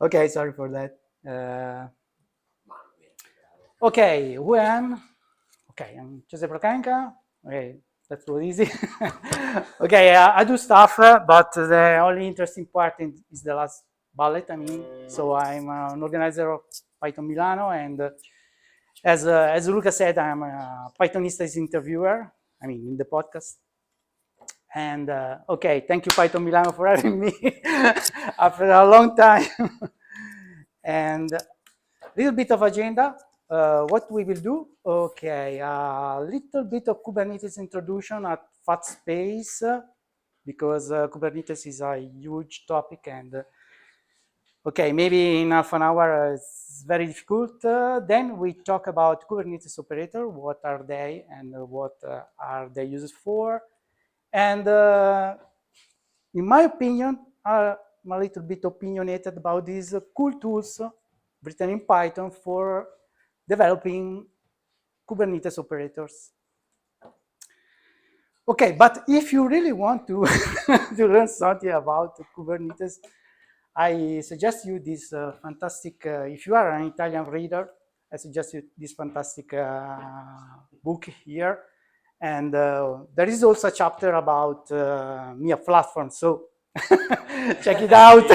Okay, sorry for that. Okay, who am? Okay, I'm Cesare Placanica. Okay, that's really easy. Okay, I do stuff, but the only interesting part is the last bullet. I mean, so I'm an organizer of Python Milano, and as Luca said, I'm a Pythonistas interviewer. I mean, in the podcast. And okay, thank you, Python Milano, for having me after a long time. And a little bit of agenda. What we will do? Okay, a little bit of Kubernetes introduction at fast pace, because Kubernetes is a huge topic, and okay, maybe in half an hour it's very difficult. Then we talk about Kubernetes Operator. What are they, and what are they used for? And in my opinion, I'm a little bit opinionated about these cool tools written in Python for developing Kubernetes operators. Okay, but if you really want to, to learn something about Kubernetes, I suggest you this fantastic, if you are an Italian reader, I suggest you this fantastic book here. And there is also a chapter about Mia platform, so check it out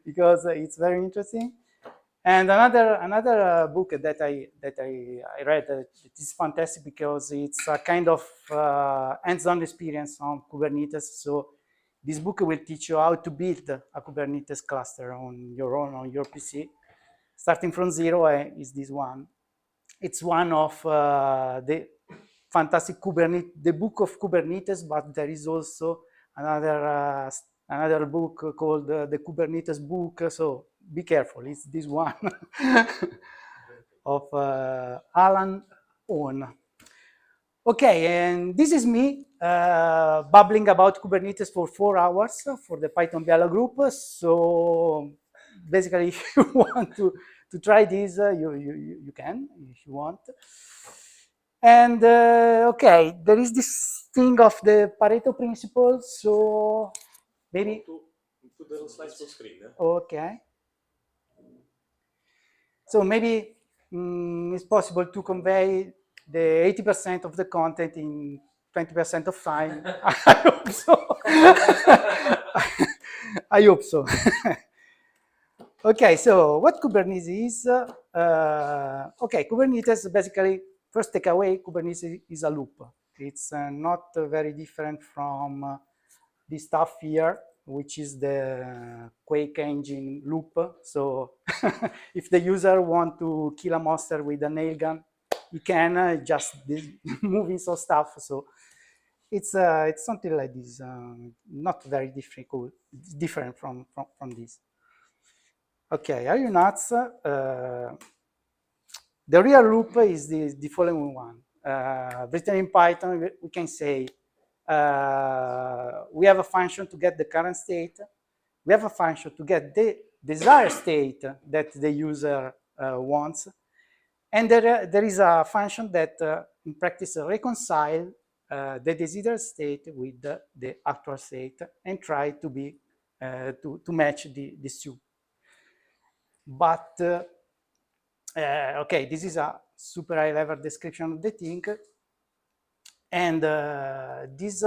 because it's very interesting. And another book that I read that is fantastic because it's a kind of hands-on experience on Kubernetes. So this book will teach you how to build a Kubernetes cluster on your own, on your PC, starting from zero. Is this one? It's one of the fantastic Kubernetes, the book of Kubernetes, but there is also another book called the Kubernetes book. So be careful. It's this one of Alan Owen. Okay, and this is me babbling about Kubernetes for 4 hours for the Python Biala group. So basically, if you want to try this, you can, if you want. And okay, there is this thing of the Pareto principle. So maybe put the slides full screen. Okay. So maybe it's possible to convey the 80% of the content in 20% of time. I hope so. I hope so. Okay, so what Kubernetes is? Okay, Kubernetes basically, first takeaway, Kubernetes is a loop. It's not very different from this stuff here, which is the Quake engine loop. So if the user want to kill a monster with a nail gun, he can just moving some stuff. So it's something like this, not very different from this. Okay, are you nuts? The real loop is the following one. Written in Python, we can say we have a function to get the current state. We have a function to get the desired state that the user wants. And there is a function that in practice reconcile the desired state with the actual state and try to be to match these two. But okay, this is a super high level description of the thing. And this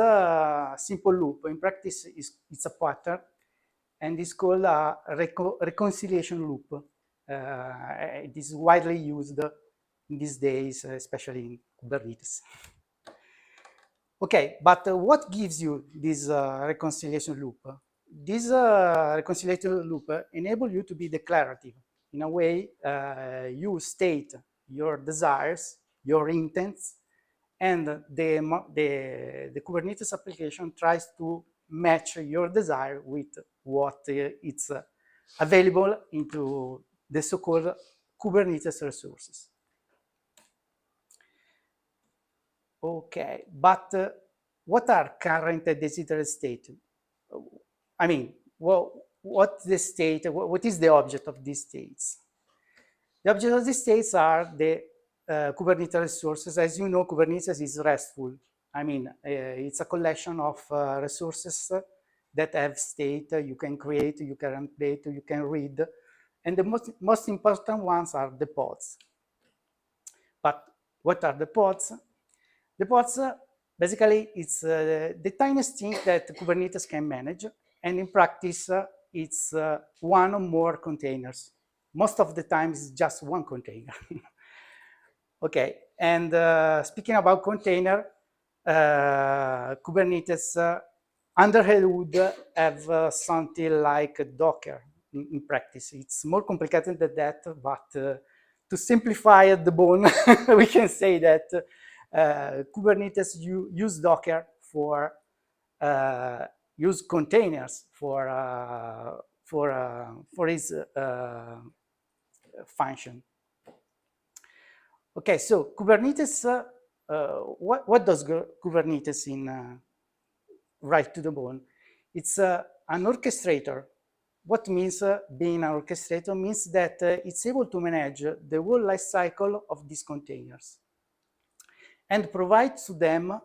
simple loop in practice it's a pattern, and it's called a reconciliation loop. It is widely used in these days, especially in Kubernetes. Okay, but what gives you this reconciliation loop? This reconciliation loop enables you to be declarative. In a way, you state your desires, your intents, and the Kubernetes application tries to match your desire with what it's available into the so-called Kubernetes resources. Okay, but what are current desired state? I mean, well, what the state? What is the object of these states? The object of these states are the Kubernetes resources. As you know, Kubernetes is RESTful. I mean, it's a collection of resources that have state. You can create, you can update, you can read. And the most important ones are the pods. But what are the pods? The pods, basically, it's the tiniest thing that Kubernetes can manage. And in practice, it's one or more containers. Most of the time, it's just one container. Okay, and speaking about container, Kubernetes under the hood have something like Docker in practice. It's more complicated than that, but to simplify the bone, we can say that Kubernetes use Docker for use containers for his function. Okay, so Kubernetes, what does Kubernetes in right to the bone? It's an orchestrator. What means being an orchestrator means that it's able to manage the whole life cycle of these containers and provide to them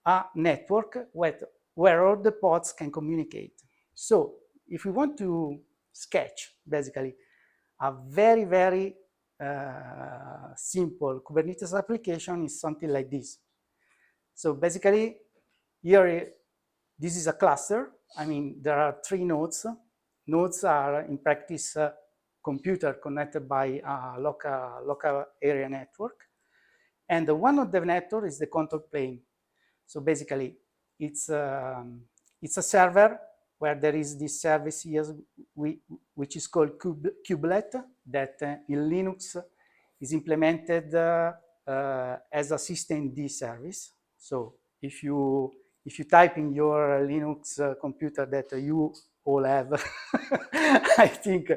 a network where all the pods can communicate. So if we want to sketch, basically, a very, very simple Kubernetes application is something like this. So basically, here, this is a cluster. I mean, there are 3 nodes. Nodes are, in practice, computer connected by a local area network. And one of the network is the control plane. So basically, it's a server where there is this service here, which is called kubelet, that in Linux is implemented as a systemd service. So if you type in your Linux computer that you all have, I think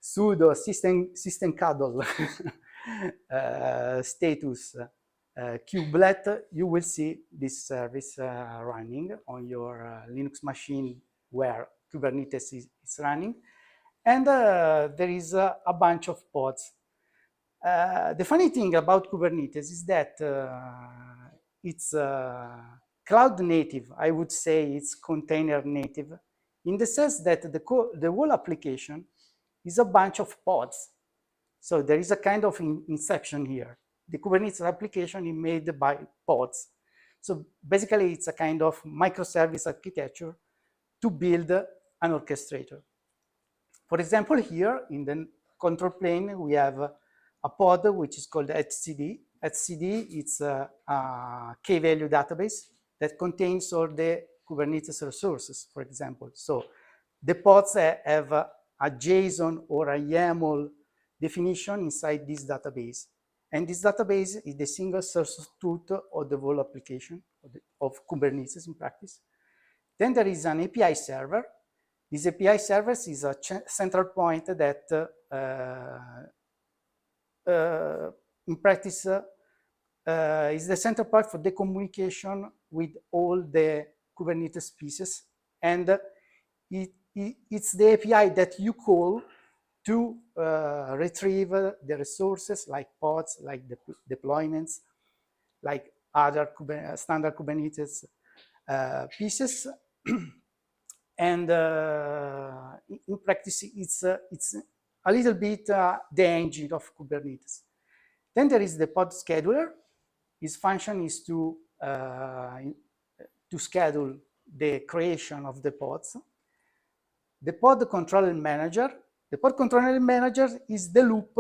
sudo systemcadle status kubelet, you will see this service running on your Linux machine where Kubernetes is running. And there is a bunch of pods. The funny thing about Kubernetes is that it's cloud native. I would say it's container native in the sense that the whole application is a bunch of pods. So there is a kind of inception here. The Kubernetes application is made by pods. So basically, it's a kind of microservice architecture to build an orchestrator. For example, here in the control plane, we have a pod which is called etcd. Etcd, it's a key-value database that contains all the Kubernetes resources, for example. So the pods have a JSON or a YAML definition inside this database. And this database is the single source of truth of the whole application of Kubernetes in practice. Then there is an API server. This API server is a central point that in practice is the central point for the communication with all the Kubernetes pieces. And it's the API that you call to retrieve the resources like pods, like deployments, like other standard Kubernetes pieces. And in practice, it's a little bit the engine of Kubernetes. Then there is the pod scheduler. His function is to schedule the creation of the pods. The pod controller manager. The pod controller manager is the loop.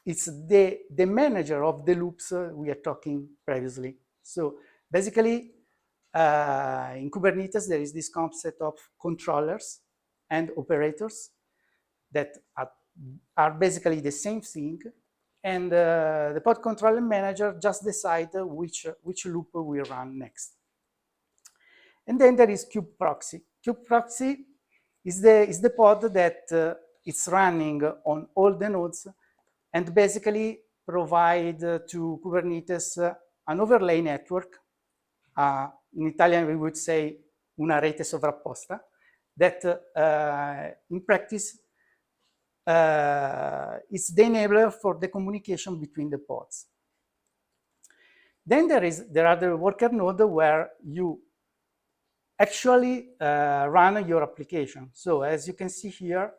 It's the manager of the loops we are talking previously. So basically, in Kubernetes, there is this concept of controllers and operators that are basically the same thing. And the pod controller manager just decides which loop we run next. And then there is kubeproxy. Kubeproxy is the pod that it's running on all the nodes and basically provide to Kubernetes an overlay network. In Italian, we would say una rete sovrapposta, that in practice is the enabler for the communication between the pods. Then there are the worker node where you actually run your application. So as you can see here,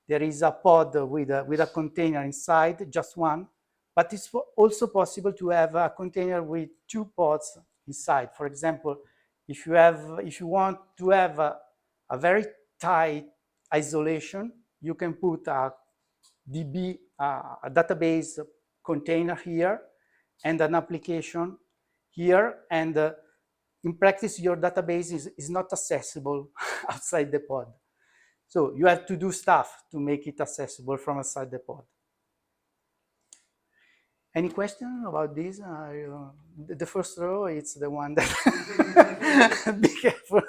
there is a pod with a container inside, just one, but it's also possible to have a container with 2 pods inside. For example, if you want to have a very tight isolation, you can put a DB, a database container here, and an application here, and in practice, your database is not accessible outside the pod. So you have to do stuff to make it accessible from outside the pod. Any question about this? The first row, it's the one that, be careful.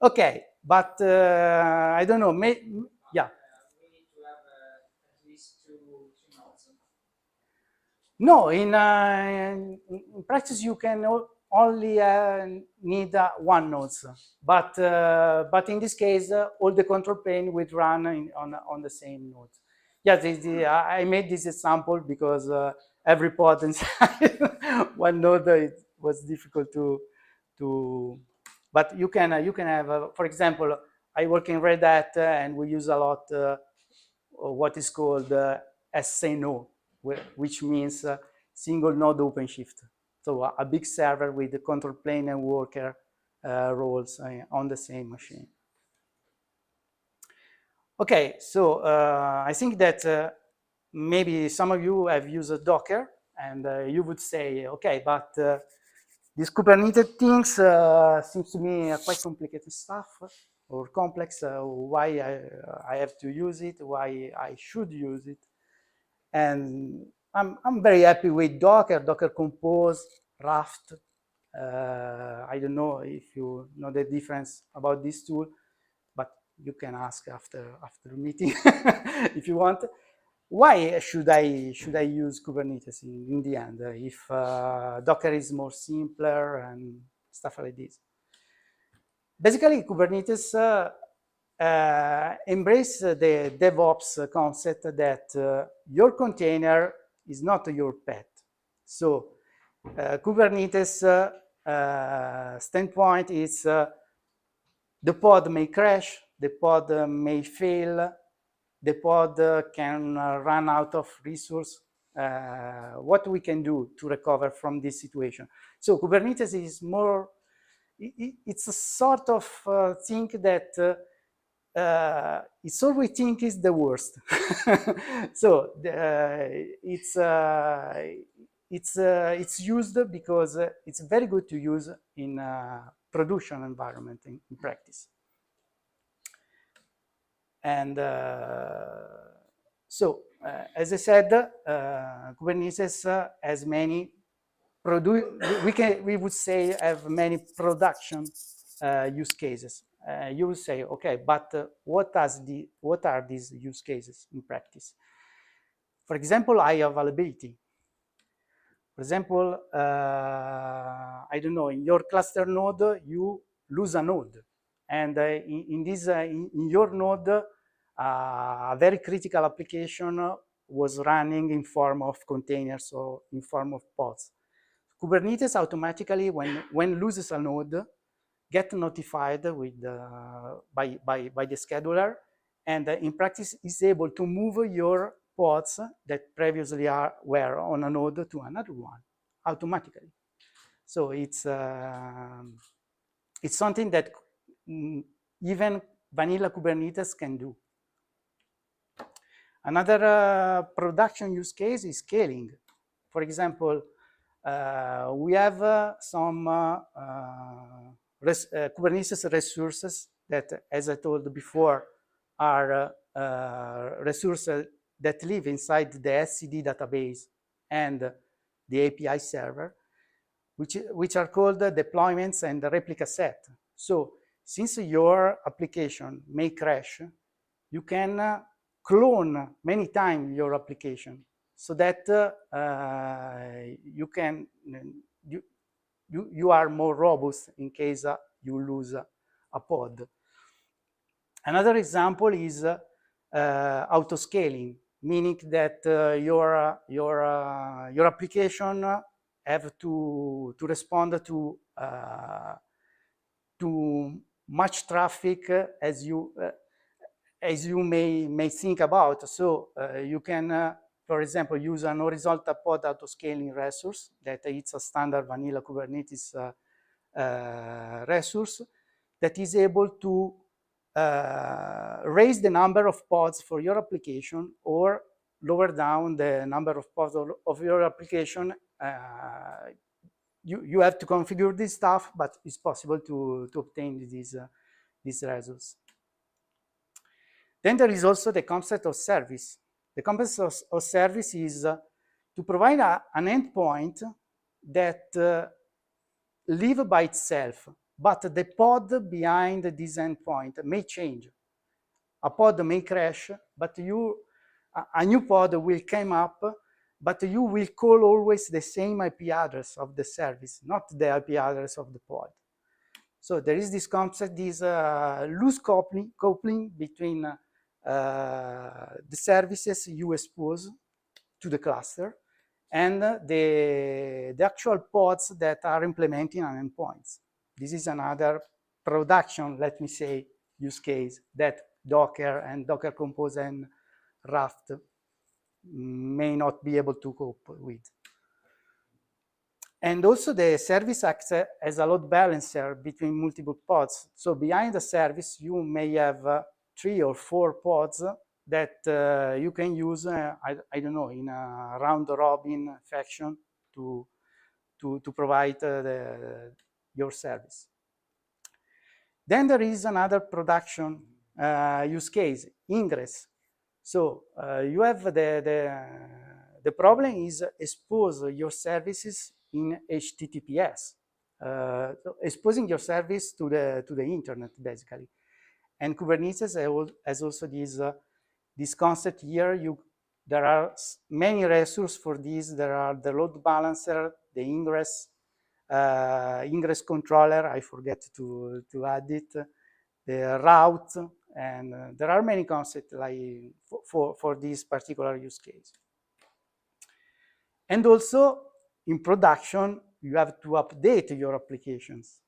Okay, but I don't know, yeah. We need to have at least two nodes. No, in practice you can only need one node, but in this case all the control plane would run on the same node. Yeah, I made this example because every pod inside one node it was difficult to. But you can have, for example, I work in Red Hat and we use a lot what is called SNO, which means single node OpenShift. So a big server with the control plane and worker roles on the same machine. Okay, so I think that maybe some of you have used Docker, and you would say, okay, but these Kubernetes things seems to me quite complicated stuff or complex. Why I have to use it? Why I should use it? And I'm very happy with Docker Compose, Raft. I don't know if you know the difference about this tool, but you can ask after the meeting if you want. Why should I use Kubernetes in the end if Docker is more simpler and stuff like this? Basically, Kubernetes embrace the DevOps concept that your container is not your pet. So Kubernetes standpoint is the pod may crash, the pod may fail, the pod can run out of resource. What we can do to recover from this situation? So Kubernetes is more, it's a sort of thing that it's all we think is the worst. So it's used because it's very good to use in production environment in practice. And so, as I said, Kubernetes has many we would say have many production use cases. You will say, okay, but what are these use cases in practice? For example, high availability. For example, I don't know, in your cluster node, you lose a node. And in your node, a very critical application was running in form of containers or in form of pods. Kubernetes automatically, when loses a node, get notified with by the scheduler, and in practice is able to move your pods that previously were on a node to another one automatically. So it's something that even vanilla Kubernetes can do. Another production use case is scaling. For example, we have some Kubernetes resources that, as I told before, are resources that live inside the SCD database and the API server, which are called deployments and replica set. So since your application may crash, you can clone many times your application so that you are more robust in case you lose a pod. Another example is auto-scaling, meaning that your application have to respond to much traffic as you may think about. So you can, for example, use an horizontal pod autoscaling resource that it's a standard vanilla Kubernetes resource that is able to raise the number of pods for your application or lower down the number of pods of your application. You have to configure this stuff, but it's possible to obtain these results. Then there is also the concept of service. The concept of service is to provide an endpoint that live by itself, but the pod behind this endpoint may change. A pod may crash, but a new pod will come up, but you will call always the same IP address of the service, not the IP address of the pod. So there is this concept, this loose coupling between the services you expose to the cluster and the actual pods that are implementing an endpoints. This is another production, let me say, use case that Docker and Docker Compose and Raft may not be able to cope with. And also the service acts as a load balancer between multiple pods. So behind the service, you may have 3 or 4 pods that you can use, I don't know, in a round-robin fashion to provide your service. Then there is another production use case, ingress. So you have the problem is expose your services in HTTPS, so exposing your service to the internet basically. And Kubernetes has also this concept here. There are many resources for this. There are the load balancer, the ingress controller. I forget to add it. The route, and there are many concepts like for this particular use case. And also in production, you have to update your applications.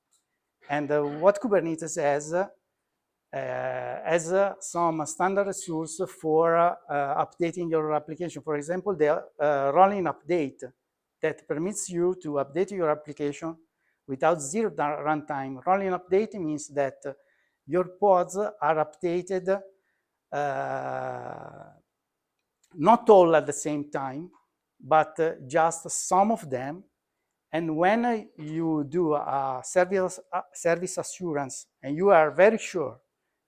And what Kubernetes has some standard resource for updating your application. For example, the rolling update that permits you to update your application without zero runtime. Rolling update means that your pods are updated not all at the same time, but just some of them. And when you do a service assurance and you are very sure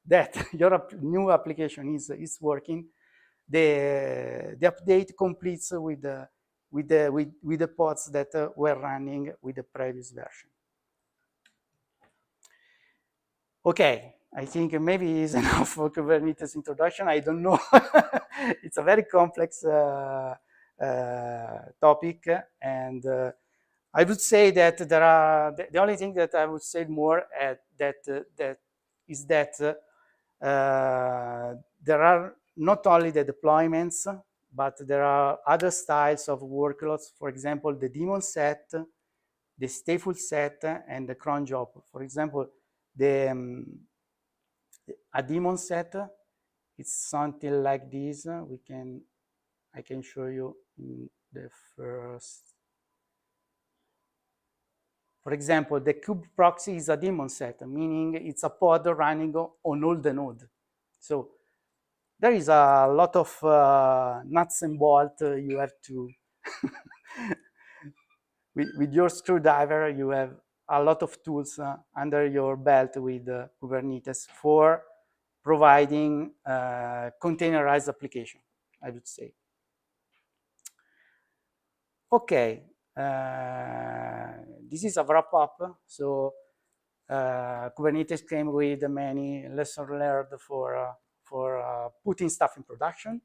that your new application is working, the update completes with the pods that were running with the previous version. Okay, I think maybe it's enough for Kubernetes introduction. I don't know. It's a very complex topic, and I would say that there are the only thing that I would say more is that there are not only the deployments, but there are other styles of workloads. For example, the daemon set, the stateful set, and the cron job. For example, a daemon set, it's something like this. I can show you in the first. For example, the kube proxy is a daemon set, meaning it's a pod running on all the nodes. So there is a lot of nuts and bolts you have to, with your screwdriver, you have a lot of tools under your belt with Kubernetes for providing containerized application, I would say. Okay, this is a wrap up. So Kubernetes came with many lessons learned for putting stuff in production.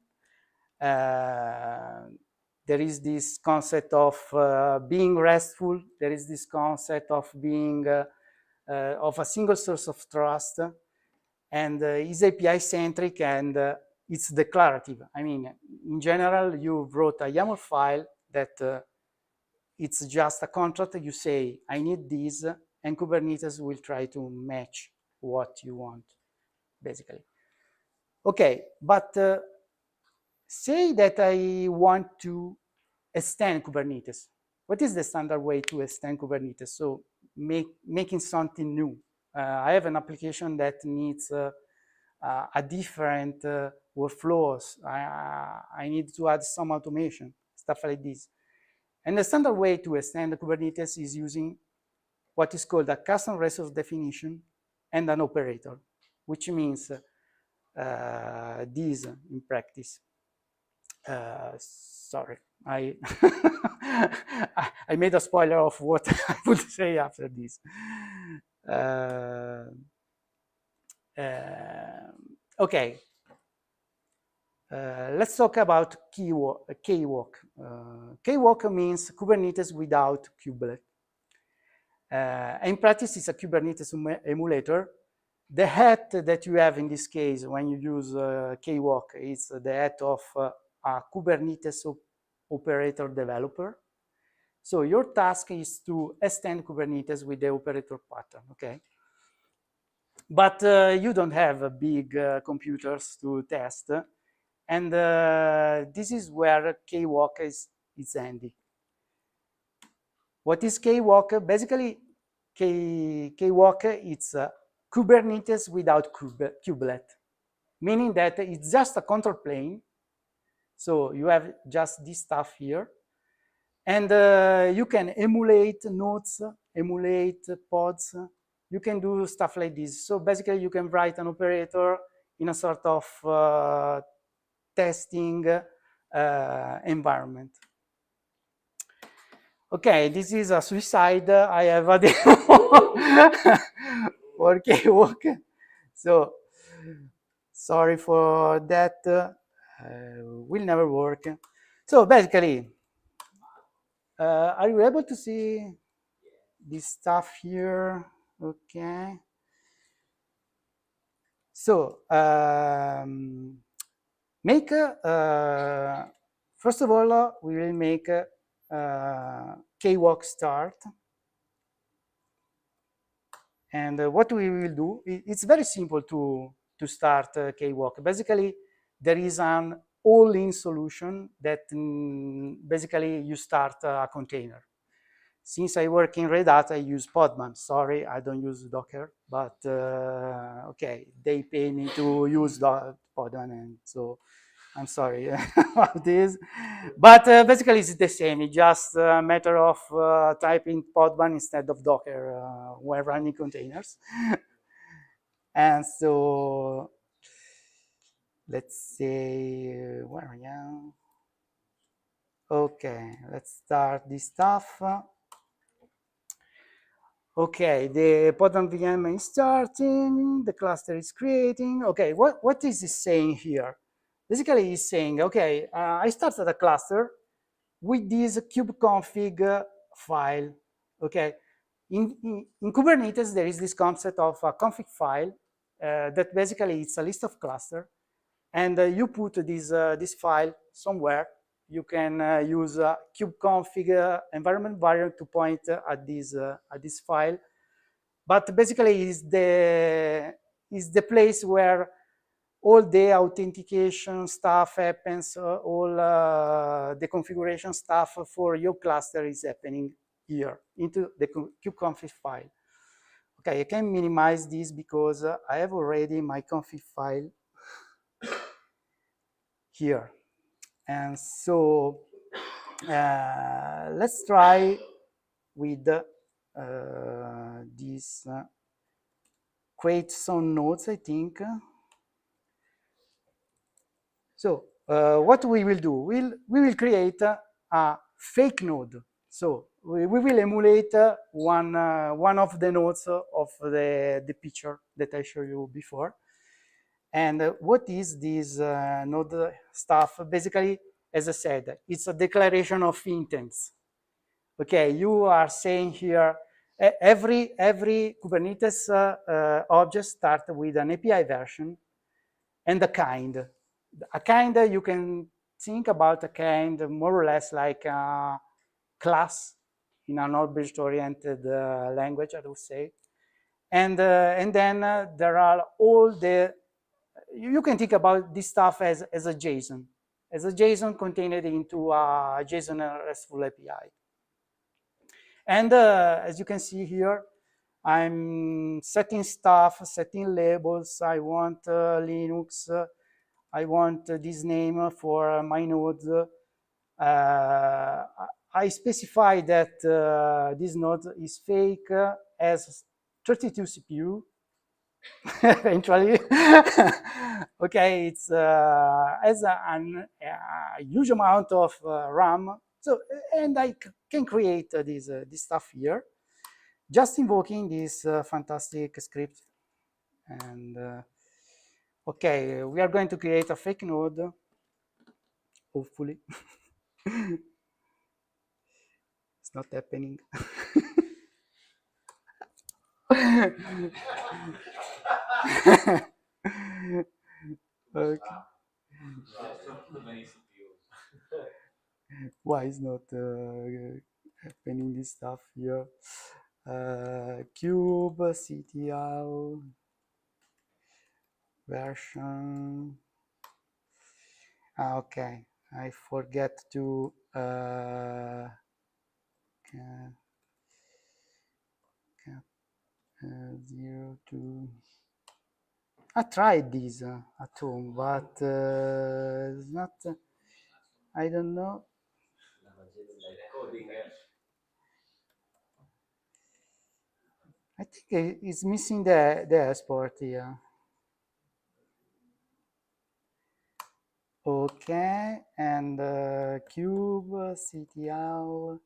There is this concept of being restful. There is this concept of being of a single source of trust, and is API centric, and it's declarative. I mean, in general, you wrote a YAML file that it's just a contract. You say, I need this, and Kubernetes will try to match what you want, basically. Okay, but say that I want to extend Kubernetes. What is the standard way to extend Kubernetes? So making something new. I have an application that needs a different workflows. I need to add some automation, stuff like this. And the standard way to extend Kubernetes is using what is called a custom resource definition and an operator, which means this in practice. Sorry, I I made a spoiler of what I would say after this. Okay, let's talk about KWok. KWok means Kubernetes without kubelet. In practice, it's a Kubernetes emulator. The hat that you have in this case when you use KWok is the hat of a Kubernetes operator developer. So your task is to extend Kubernetes with the operator pattern, okay? But you don't have big computers to test. And this is where KWok is handy. What is KWok? Basically, KWok it's Kubernetes without kubelet, meaning that it's just a control plane. So you have just this stuff here. And you can emulate nodes, emulate pods. You can do stuff like this. So basically, you can write an operator in a sort of testing environment. Okay, this is a suicide. I have a demo for KWok. So sorry for that. Will never work. So basically, are you able to see this stuff here? Okay. So make first of all, we will make KWok start. And what we will do, it's very simple to start KWok. Basically, there is an all-in solution that basically you start a container. Since I work in Red Hat, I use Podman. Sorry, I don't use Docker, but okay, they pay me to use Podman, and so I'm sorry about this. But basically, it's the same. It's just a matter of typing Podman instead of Docker when running containers. And so let's say, where are you? Okay, let's start this stuff. Okay, the Podman VM is starting, the cluster is creating. Okay, what is it saying here? Basically, it's saying, okay, I started a cluster with this kubeconfig file. Okay, in Kubernetes, there is this concept of a config file that basically it's a list of cluster, and you put this file somewhere. You can use a kubeconfig environment variable to point at this file, but basically is the place where all the authentication stuff happens, all the configuration stuff for your cluster is happening here into the kubeconfig file. Okay, I can minimize this because I have already my config file here. And so let's try with this create some nodes, I think. So what we will do, we will create a fake node. So we will emulate one of the nodes of the picture that I showed you before. And what is this node stuff? Basically, as I said, it's a declaration of intents. Okay, you are saying here, every Kubernetes object starts with an API version and a kind. A kind, you can think about a kind more or less like a class in an object-oriented language, I would say. And then there are all the, you can think about this stuff as a JSON contained into a JSON RESTful API. And as you can see here, I'm setting stuff, setting labels. I want Linux. I want this name for my node. I specify that this node is fake as 32 CPU. Eventually, okay, it's as a huge amount of RAM. So, and I can create this stuff here, just invoking this fantastic script. And okay, we are going to create a fake node, hopefully. It's not happening. Okay. Why is not happening this stuff here? Kubectl version. Okay, I forget to 02. I tried this at home, but it's not. I don't know. I think it's missing the export here. Okay, and kubectl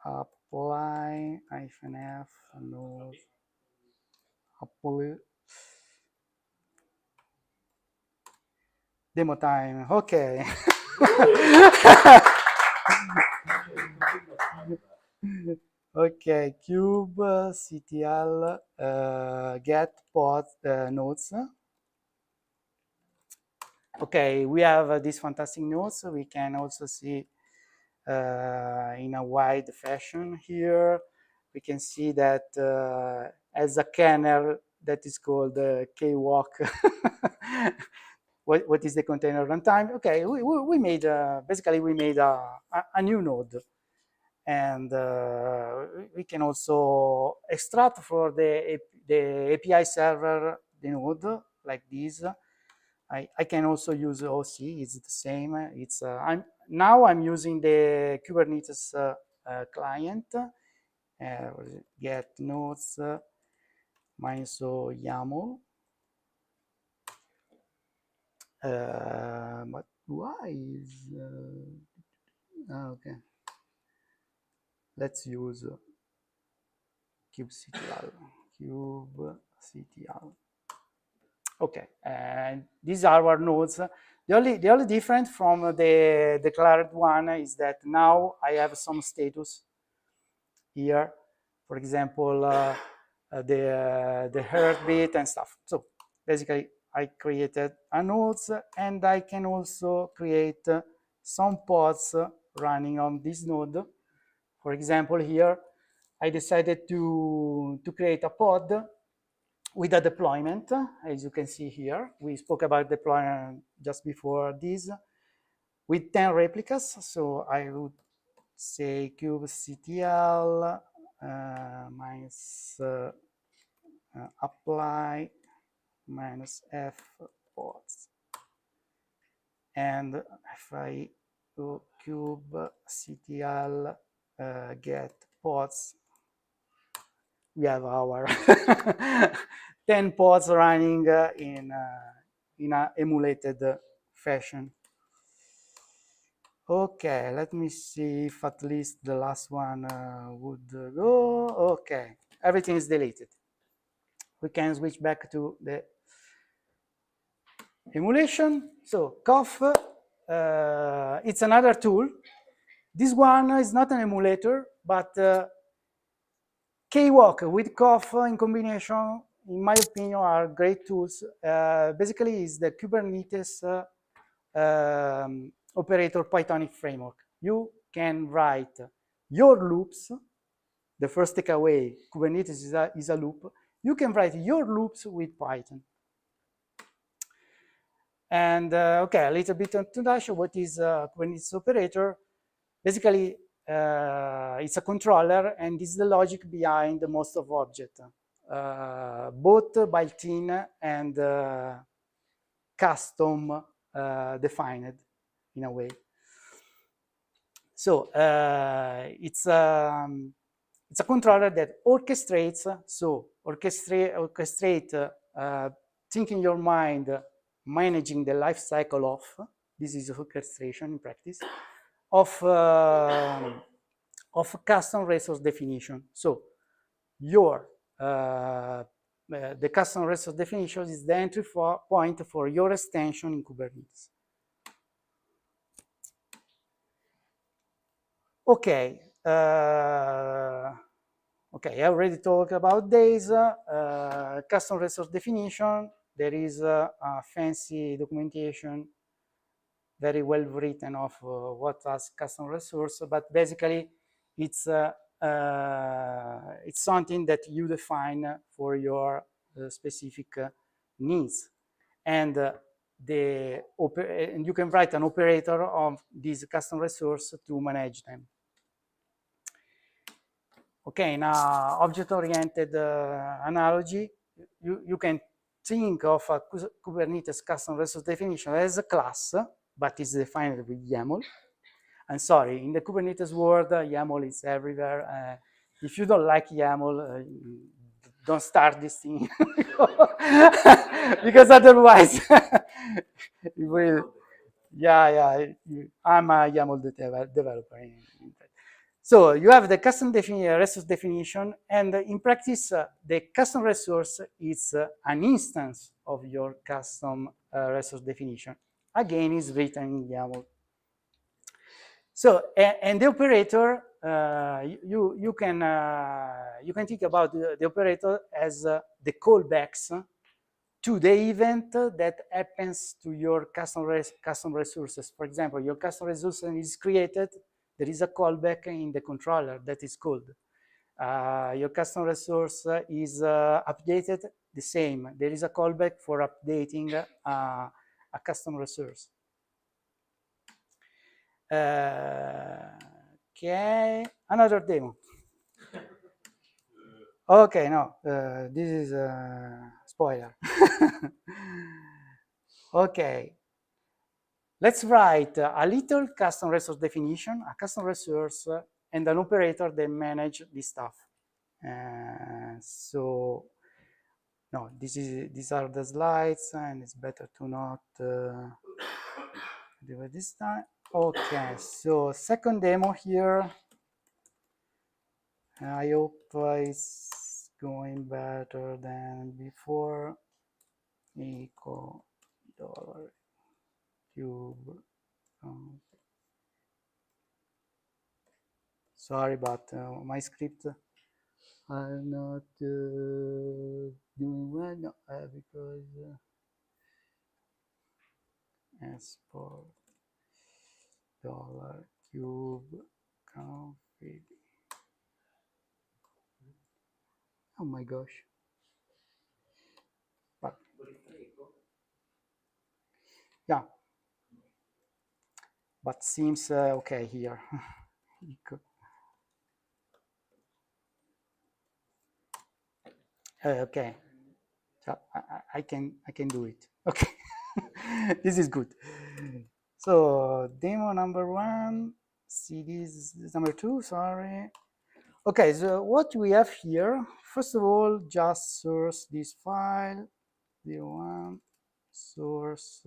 apply -f node apply demo time. Okay. Okay, kubectl get pod nodes. Okay, we have these fantastic nodes. We can also see in a wide fashion here. We can see that as a kernel that is called Kwok. What is the container runtime? Okay, we made basically we made a new node, and we can also extract for the API server the node like this. I can also use OC. It's the same. It's now I'm using the Kubernetes client. Get nodes minus YAML. But why is okay? Let's use kubectl. Okay, and these are our nodes. The only difference from the declared one is that now I have some status here. For example, the heartbeat and stuff. So basically, I created a nodes, and I can also create some pods running on this node. For example, here I decided to create a pod with a deployment, as you can see here. We spoke about deployment just before this, with 10 replicas. So I would say kubectl minus apply minus f pods. And if I go kubectl get pods, we have our 10 pods running in an emulated fashion. Okay, let me see if at least the last one would go. Okay, everything is deleted. We can switch back to the emulation. So Kopf, it's another tool. This one is not an emulator, but Kwok with Kopf in combination, in my opinion, are great tools. Basically, it's the Kubernetes operator Pythonic framework. You can write your loops the first takeaway, Kubernetes is a loop. You can write your loops with Python. And okay, a little bit on introduction. What is Kubernetes Operator? Basically, it's a controller, and it's the logic behind most of objects, both built-in and custom defined in a way. So it's a controller that orchestrates. So orchestrate think in your mind, managing the life cycle of. This is orchestration in practice of custom resource definition. So your the custom resource definition is the entry point for your extension in Kubernetes. Okay. Okay, I already talked about days. Custom resource definition. There is a fancy documentation, very well written of what is custom resource, but basically it's something that you define for your specific needs, and and you can write an operator of this custom resource to manage them. Okay, now object-oriented analogy. You can think of a Kubernetes custom resource definition as a class, but it's defined with YAML. I'm sorry, in the Kubernetes world, YAML is everywhere. If you don't like YAML, don't start this thing. Because otherwise, you will, yeah, I'm a YAML developer. So you have the custom resource definition, and in practice, the custom resource is an instance of your custom resource definition. Again, is written in YAML. So, and the operator, you can think about the operator as the callbacks to the event that happens to your custom resources. For example, your custom resource is created. There is a callback in the controller that is called. Your custom resource is updated, the same. There is a callback for updating a custom resource. Okay, another demo. Okay, no, this is a spoiler. Okay. Let's write a little custom resource definition, a custom resource, and an operator that manage this stuff. So, no, these are the slides, and it's better to not do it this time. Okay, so second demo here. I hope it's going better than before. Equal $. Cube. Sorry, but my script are not doing well because export $cube config. Oh my gosh. But yeah. But seems okay here. Okay, so I can do it. Okay, this is good. So demo number 1. See, this is number 2. Sorry. Okay, so what we have here, first of all, just source this file 01 source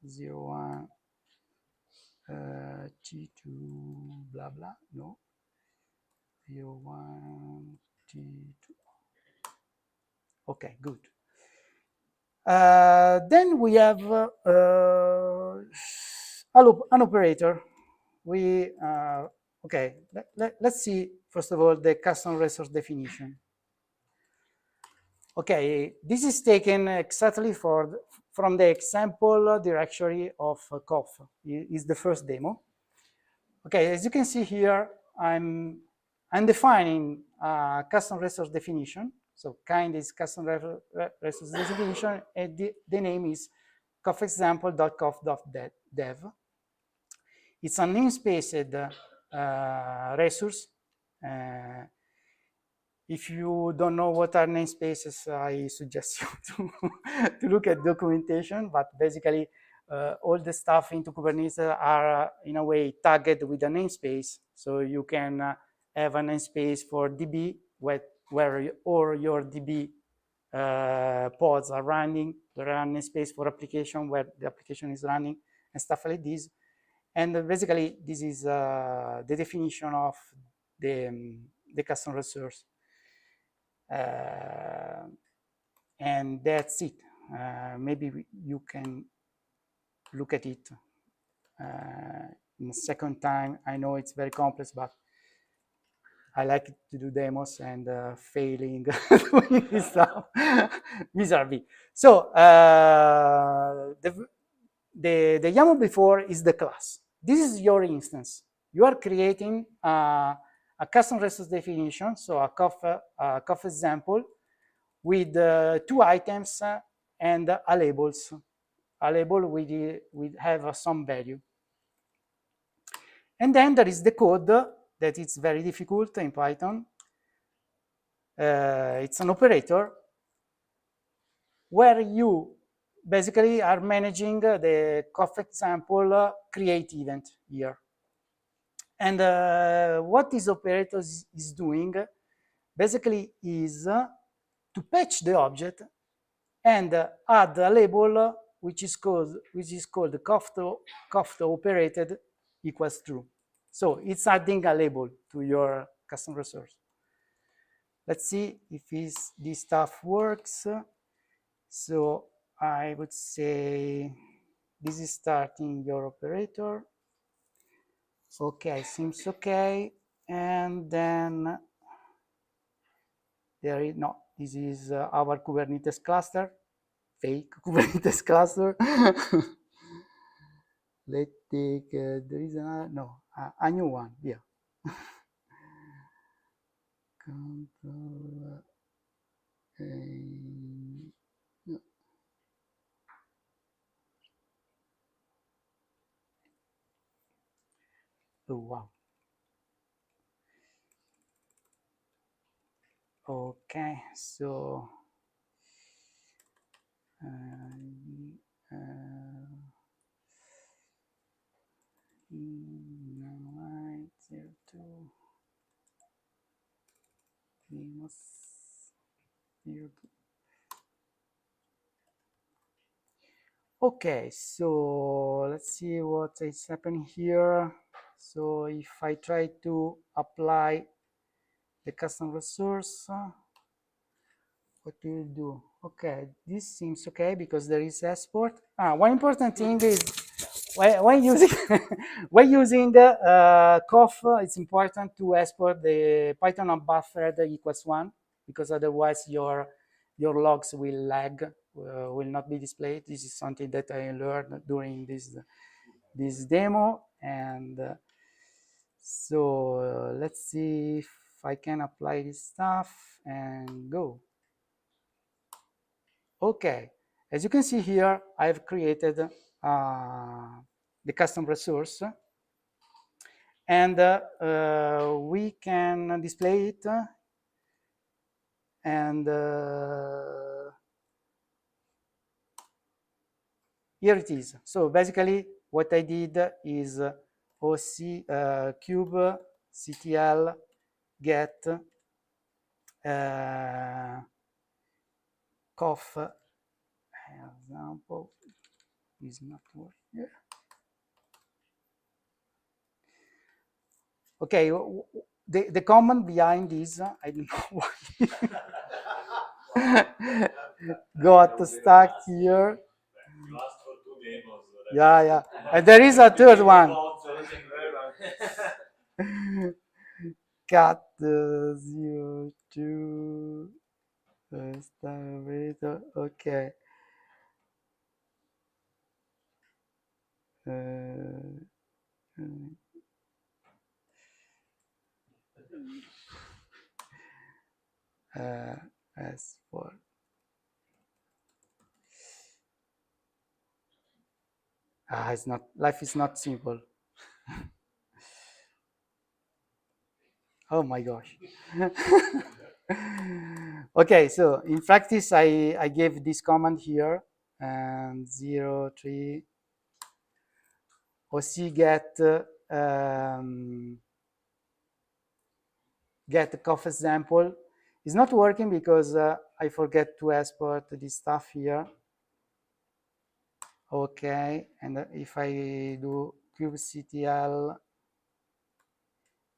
01 T2 blah blah, no, 01 T2. Okay, good. Then we have an operator. We okay. Let's see first of all the custom resource definition. Okay, this is taken exactly from the example directory of Kopf. Is the first demo. Okay, as you can see here, I'm I'm defining custom resource definition. So kind is custom resource definition, and the name is kopfexample.kopf.dev. It's a namespaced resource. If you don't know what are namespaces, I suggest you to look at documentation, but basically all the stuff into Kubernetes are in a way tagged with a namespace. So you can have a namespace for DB where all your DB pods are running. There are a namespace for application where the application is running and stuff like this. And basically, this is the definition of the custom resource. And that's it. Maybe you can look at it in a second time. I know it's very complex, but I like to do demos and failing doing this stuff miserably. So the YAML before is the class. This is your instance. You are creating a custom resource definition, so a Kopf example with 2 items and a labels. A label will have some value. And then there is the code that is very difficult in Python. It's an operator where you basically are managing the Kopf example create event here. And what this operator is doing basically is to patch the object and add a label which is called Kopf operated equals true. So it's adding a label to your custom resource. Let's see if this stuff works. So I would say this is starting your operator. Okay, seems okay. And then there is no, this is our Kubernetes cluster, fake Kubernetes cluster. Let's take, there is a new one, yeah. Control A. No. Oh, wow. Okay, so okay, so let's see what is happening here. So if I try to apply the custom resource, what do you do? Okay, this seems okay because there is export. One important thing is when using when using Kopf, it's important to export the Python unbuffered equals 1 because otherwise your logs will lag, will not be displayed. This is something that I learned during this demo, and so let's see if I can apply this stuff and go. Okay, as you can see here, I've created the custom resource, and we can display it, and here it is. So basically, what I did is OC cube ctl get Kopf example is not working. Okay, the command behind this, I don't know why, got stuck here. You asked for 2 demos. Yeah. And there is a third one. Cat 02 operator. Okay. as for it's not, life is not simple. Oh my gosh. Okay, so in practice, I gave this command here, and 0, 3, OC get get Kopf example. It's not working because I forget to export this stuff here. Okay, and if I do kubectl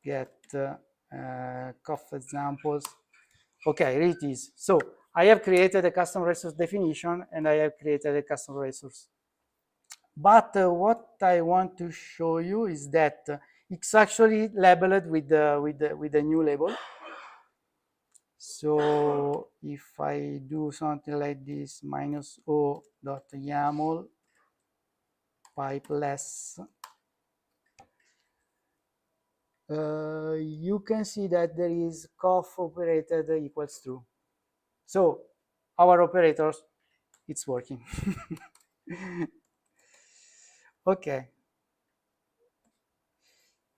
get Kopf examples, okay, here it is. So I have created a custom resource definition, and I have created a custom resource. But what I want to show you is that it's actually labeled with the new label. So if I do something like this, -o.yaml pipeless, you can see that there is Kopf operated equals true. So our operators, it's working. Okay.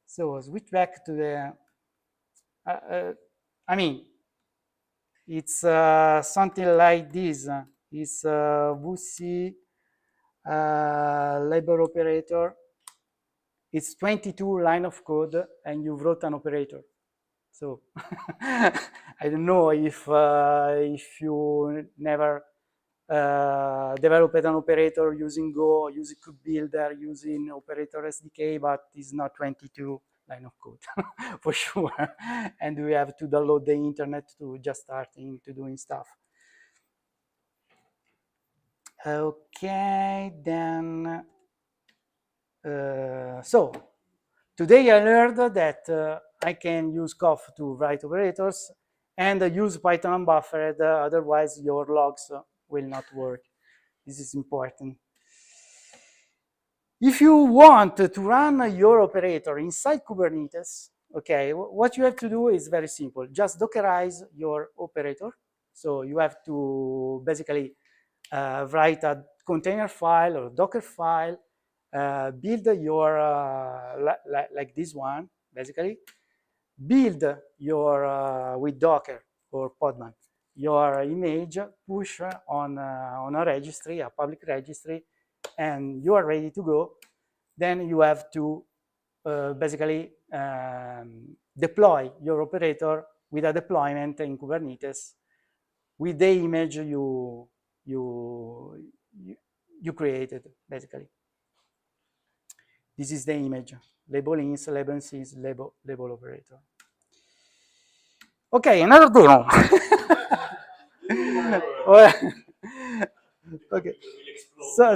So switch back to the, I mean, it's something like this. It's VC label operator. It's 22 line of code, and you wrote an operator. So I don't know if you never developed an operator using Go, using KubeBuilder, using operator SDK, but it's not 22 line of code for sure. And we have to download the internet to just starting to doing stuff. Okay, then so today I learned that I can use Kopf to write operators and use Python unbuffered, otherwise your logs will not work. This is important. If you want to run your operator inside Kubernetes, okay, what you have to do is very simple. Just Dockerize your operator. So you have to basically write a container file or Docker file, build your, like this one, basically. Build your, with Docker or Podman, your image, push on a registry, a public registry, and you are ready to go. Then you have to basically deploy your operator with a deployment in Kubernetes with the image you created, basically. This is the image, label ins, label sys, label operator. Okay, another demo. Okay. So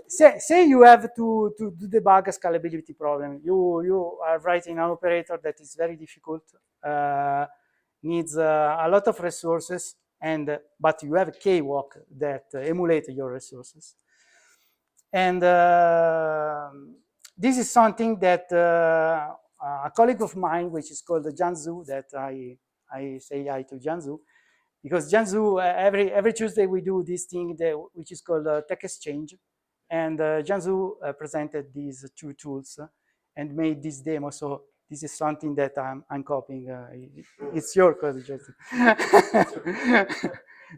say you have to do debug a scalability problem. You are writing an operator that is very difficult, needs a lot of resources, but you have a Kwok that emulate your resources. And this is something that a colleague of mine, which is called Janzu, that I say hi to Janzu, because Janzu, every Tuesday we do this thing which is called Tech Exchange, and Janzu presented these two tools and made this demo. So this is something that I'm copying. It's your code, Janzu.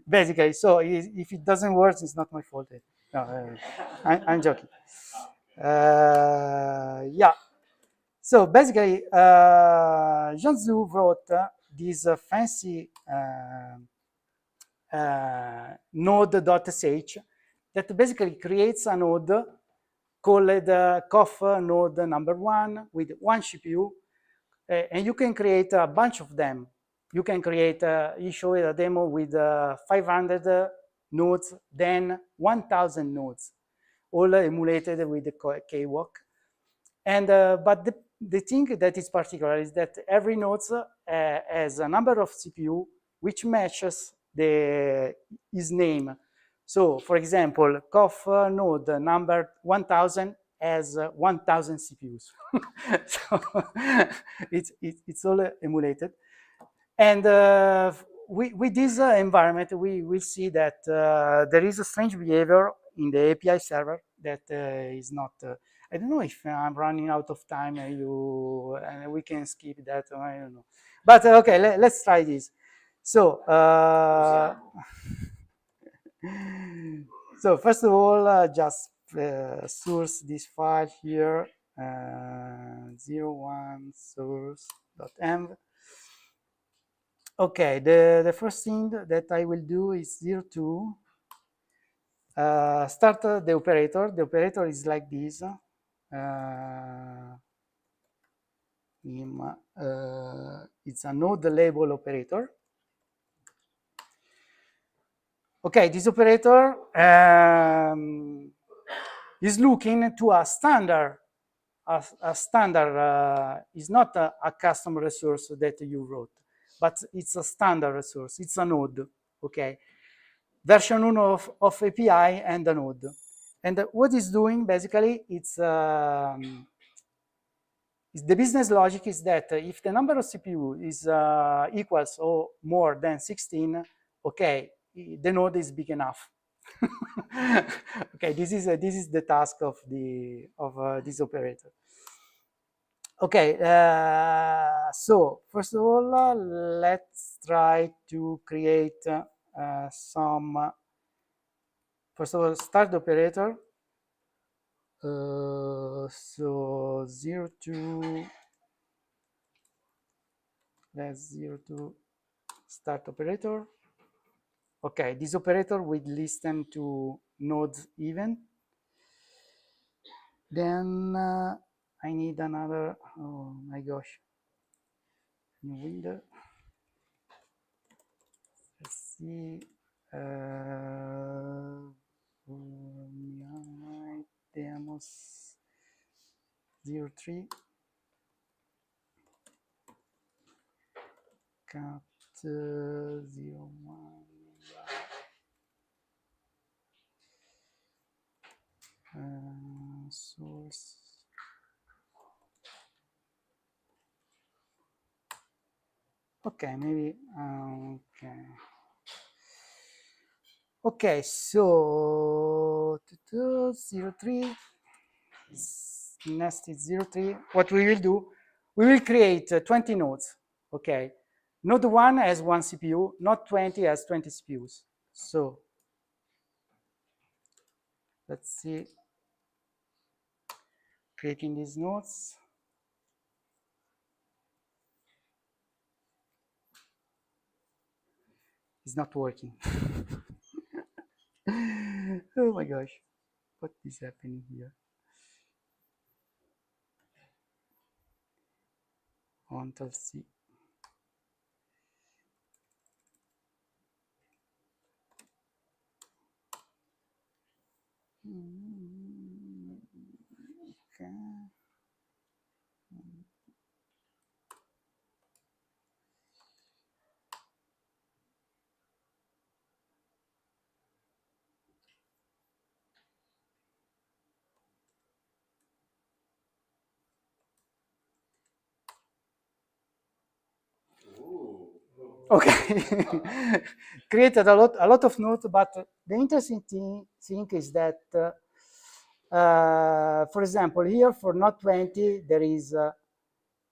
Basically, so if it doesn't work, it's not my fault. No, I'm joking. Yeah. So basically, Janzu wrote this fancy node.sh that basically creates a node called Kopf node number 1 with 1 CPU, and you can create a bunch of them. You can create, he showed a demo with 500 nodes, then 1,000 nodes, all emulated with the Kwok. And but the thing that is particular is that every node has a number of CPU which matches his name. So, for example, Kopf node number 1,000 has 1,000 CPUs. So it's all emulated. And with this environment, we will see that there is a strange behavior in the API server that is not. I don't know if I'm running out of time. And we can skip that. I don't know. But okay, let's try this. So. So first of all, just source this file here, 01 source.env. Okay, the first thing that I will do is 02. Start the operator. The operator is like this. It's a node label operator. Okay, this operator is looking to a standard. A standard is not a custom resource that you wrote, but it's a standard resource. It's a node. Okay, version 1 of API and a node. And what it's doing basically, it's the business logic is that if the number of CPU is equals or more than 16, okay, the node is big enough. Okay, this is the task of this operator. Okay, so first of all, let's try to create some. First of all, start the operator. So 02. Let's 02 start operator. Okay, this operator will listen to nodes event. Then I need another. Oh my gosh, new window. Let's see. Demos 03 cat 01 source. Okay, maybe okay. Okay, so 03 nested 03. What we will do, we will create 20 nodes. Okay, node 1 has 1 CPU, node 20 has 20 CPUs. So let's see, creating these nodes. It's not working. Oh my gosh, what is happening here? Control C. Okay. Okay, created a lot of nodes, but the interesting thing is that, for example, here for node 20, there is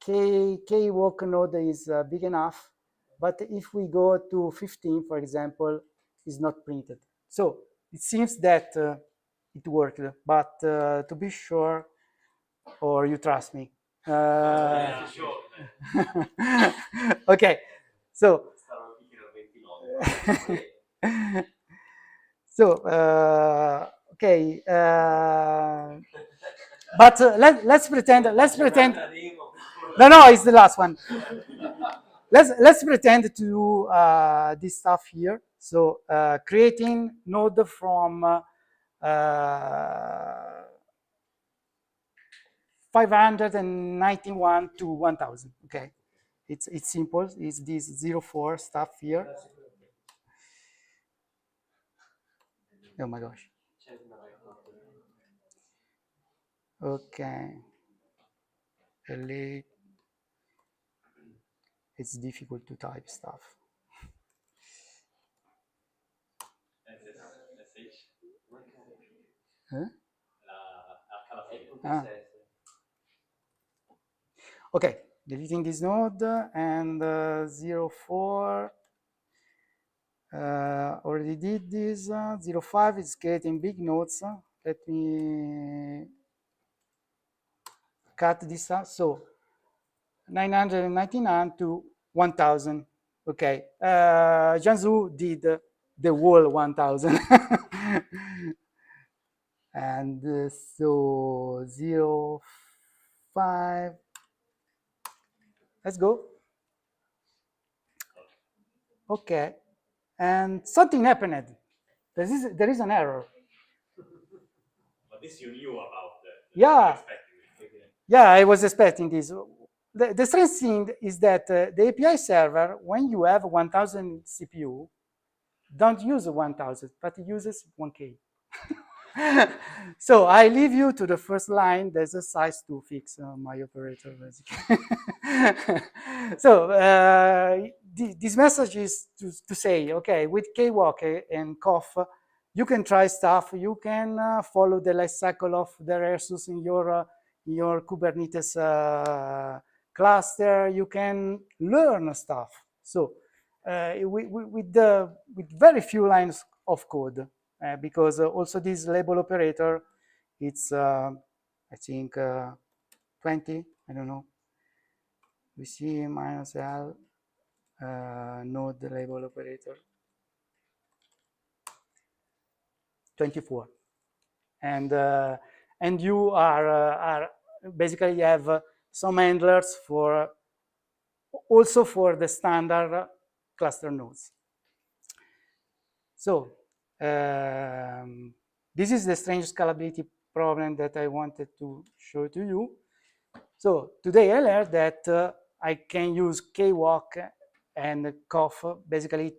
Kwok node is big enough, but if we go to 15, for example, is not printed. So it seems that it worked, but to be sure, or you trust me. Yeah, sure. Okay, so. So okay, but let's pretend. No, it's the last one. Let's pretend to do this stuff here. So creating node from 591 to 1000. Okay, it's simple. It's this 04 stuff here. Oh my gosh. Okay. Elite it's difficult to type stuff. Huh? Ah. Okay, deleting this node and 04. Already did this. 05 is creating big nodes. Let me cut this out. So 999 to 1000. Okay. Jiangsu did the whole 1000. And so 05. Let's go. Okay. And something happened. There is an error. But this you knew about. Yeah. Yeah, I was expecting this. The strange thing is that the API server, when you have 1000 CPU, don't use 1000, but it uses 1K. So I leave you to the first line. There's a size to fix my operator, basically. So this message is to say, okay, with Kwok and Kopf, you can try stuff. You can follow the life cycle of the resource in your Kubernetes cluster. You can learn stuff. So with very few lines of code. Because also this label operator, it's I think 20, I don't know. We see minus L node label operator 24, and you are basically have some handlers for also for the standard cluster nodes. So this is the strange scalability problem that I wanted to show to you. So today I learned that I can use Kwok and Kopf basically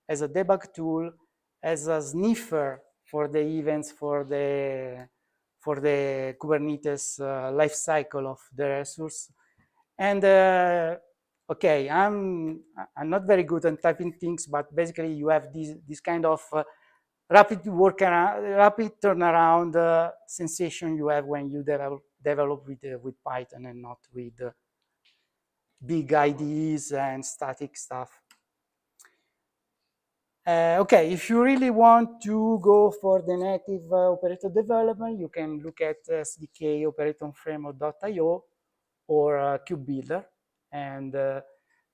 as a debug tool, as a sniffer for the events for the Kubernetes life cycle of the resource. And okay, I'm not very good at typing things, but basically you have this kind of rapid turnaround sensation you have when you develop with Python and not with big IDEs and static stuff. Okay, if you really want to go for the native operator development, you can look at SDK operatorframework.io or KubeBuilder. And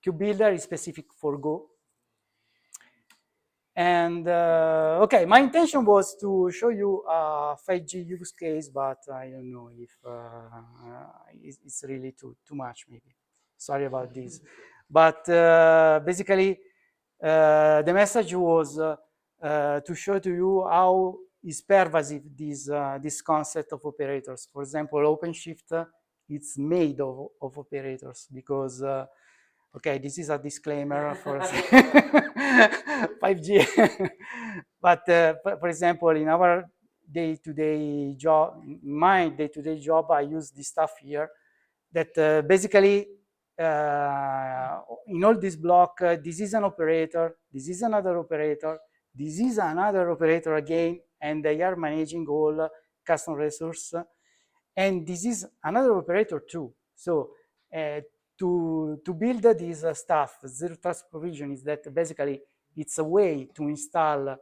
KubeBuilder is specific for Go. And okay, my intention was to show you a 5G use case, but I don't know if it's really too much, maybe. Sorry about this. But basically, the message was to show to you how is pervasive this concept of operators. For example, OpenShift, it's made of operators because okay, this is a disclaimer for 5G. But for example, in our day-to-day job, in my day-to-day job, I use this stuff here that basically in all this block, this is an operator, this is another operator, this is another operator again, and they are managing all custom resource. And this is another operator too. So to build this stuff, zero trust provision is that basically it's a way to install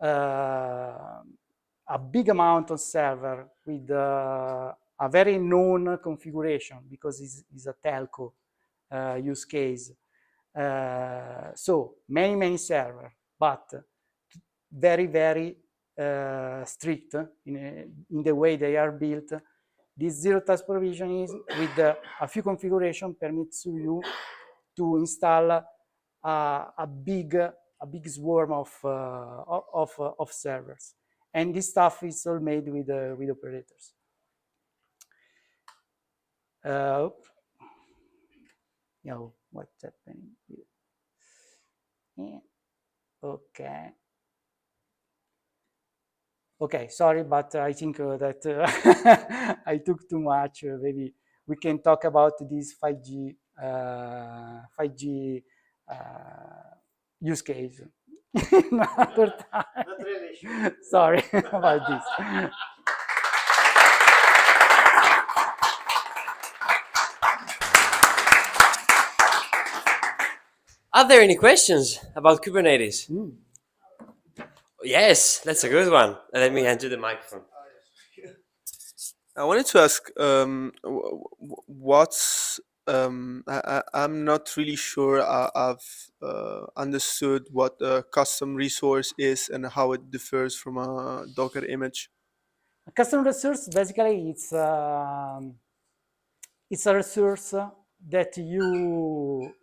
a big amount of server with a very known configuration because it's a telco use case. So many servers, but very, very strict in the way they are built. This zero trust provision is with a few configuration permits you to install a big swarm of servers, and this stuff is all made with operators. You know what's happening here? Yeah. Okay. Okay, sorry, but I think that I took too much. Maybe we can talk about this 5G 5G use case. Another time. Not really sure. Sorry about this. Are there any questions about Kubernetes? Mm. Yes, that's a good one. Let me enter the microphone. I wanted to ask, I'm not really sure I've understood what a custom resource is and how it differs from a Docker image. A custom resource, basically, it's a resource that you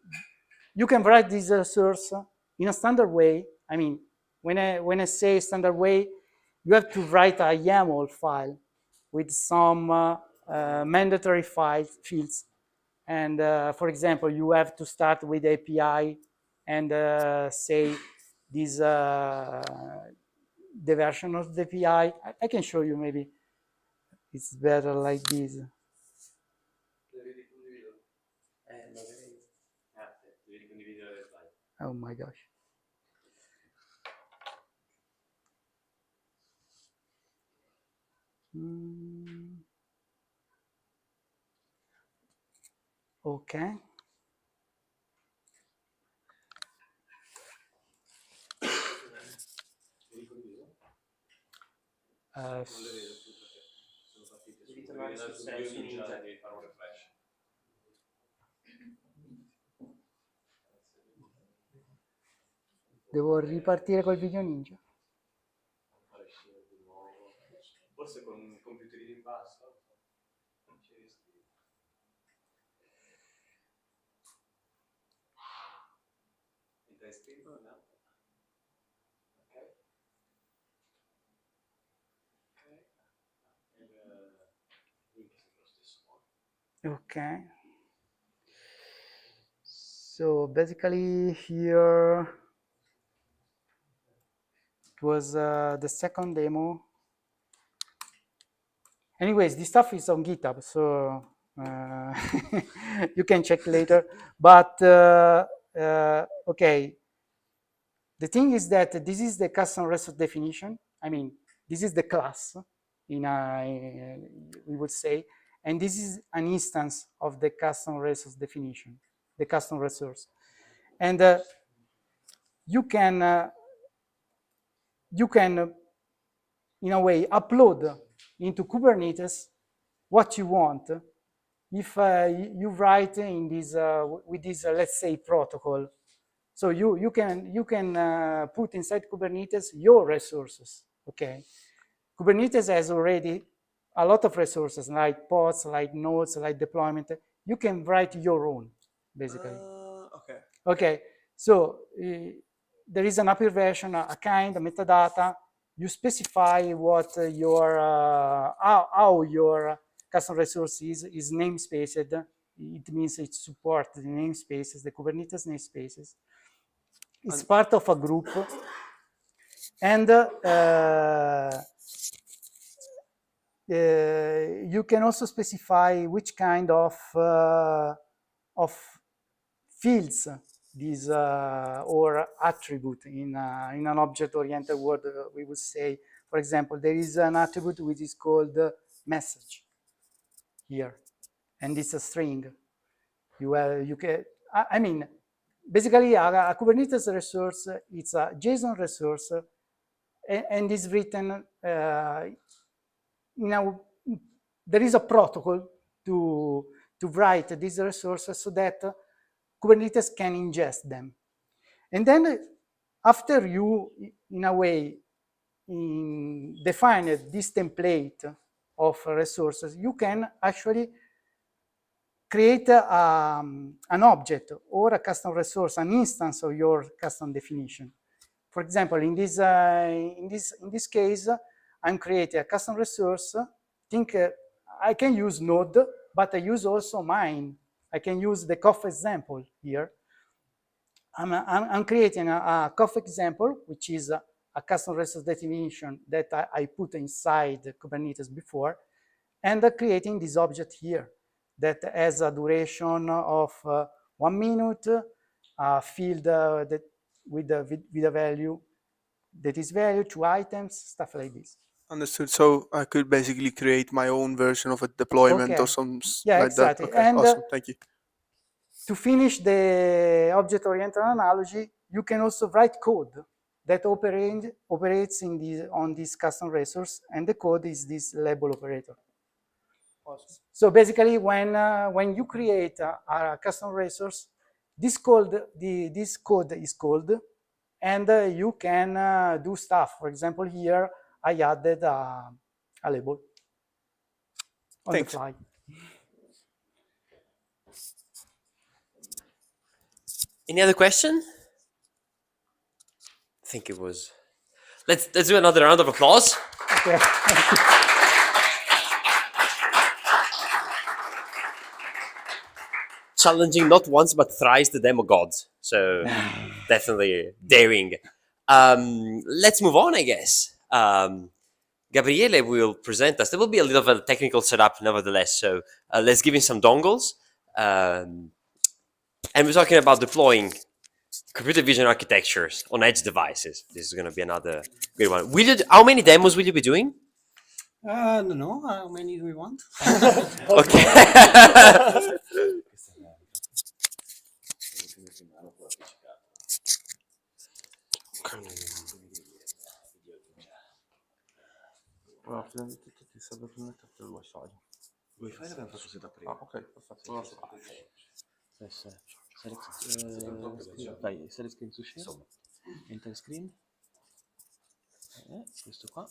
can write this resource in a standard way. I mean, when I say standard way, you have to write a YAML file with some mandatory fields. And for example, you have to start with API and say this the version of the API. I can show you maybe. It's better like this. Oh my gosh. Okay. Devo ripartire col video ninja? Forse con un computerino in basso. Non ci riesco. Entra in screen? No. Ok. Il link è sempre lo stesso modo. Okay. So basically here it was the second demo. Anyways, this stuff is on GitHub, so you can check later. But okay, the thing is that this is the custom resource definition. I mean, this is the class we would say, and this is an instance of the custom resource definition, the custom resource, and you can in a way upload into Kubernetes what you want. If you write in this with this let's say protocol, so you can put inside Kubernetes your resources. Okay, Kubernetes has already a lot of resources like pods, like nodes, like deployment. You can write your own, basically. Okay. Okay, so there is an upper version, a kind, a metadata. You specify what your how your custom resource is namespaced. It means it supports the namespaces, the Kubernetes namespaces. It's part of a group, and you can also specify which kind of fields this or attribute in an object-oriented world. We would say, for example, there is an attribute which is called message here, and it's a string. You can, I mean, basically a Kubernetes resource, it's a JSON resource, and is written there is a protocol to write these resources so that Kubernetes can ingest them. And then after you, in a way, define this template of resources, you can actually create an object or a custom resource, an instance of your custom definition. For example, in this case, I'm creating a custom resource. Think I can use Node, but I use also mine. I can use the Kopf example here. I'm creating a Kopf example, which is a custom resource definition that I put inside Kubernetes before, and creating this object here. that has a duration of 1 minute, a field that with a value that is value, 2 items, stuff like this. Understood. So I could basically create my own version of a deployment or Okay. some Yeah, like exactly. that. Okay, And awesome. Thank you. to finish the object-oriented analogy, you can also write code that operates on this custom resource, and the code is this label operator. Awesome. So basically, when you create a custom resource, this code is called, and you can do stuff. For example, here I added a label on Thanks. the fly. Any other question? I think it was. Let's do another round of applause. Okay. Challenging not once but thrice the demo gods. So definitely daring. Let's move on, I guess. Gabriele will present us. There will be a little of a technical setup, nevertheless. So let's give him some dongles. And we're talking about deploying computer vision architectures on edge devices. This is going to be another good one. How many demos will you be doing? I don't know how many do we want. Okay. Vuoi fare l'abbiamo fatto così da prima? Ah, ok, perfetto. Non lo so. Vai, select screen to share. Insomma. Enter screen. Questo qua.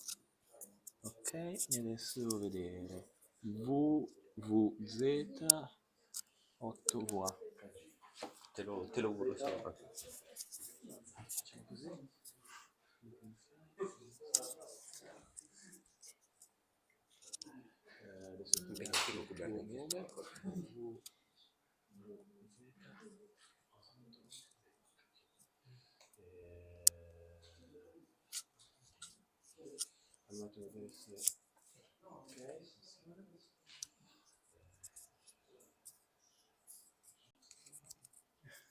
Ok, e adesso devo vedere VVZ8VA. Te lo urlo sopra. Facciamo così. Adesso Scrivo Kubernetes. allora deve essere ok,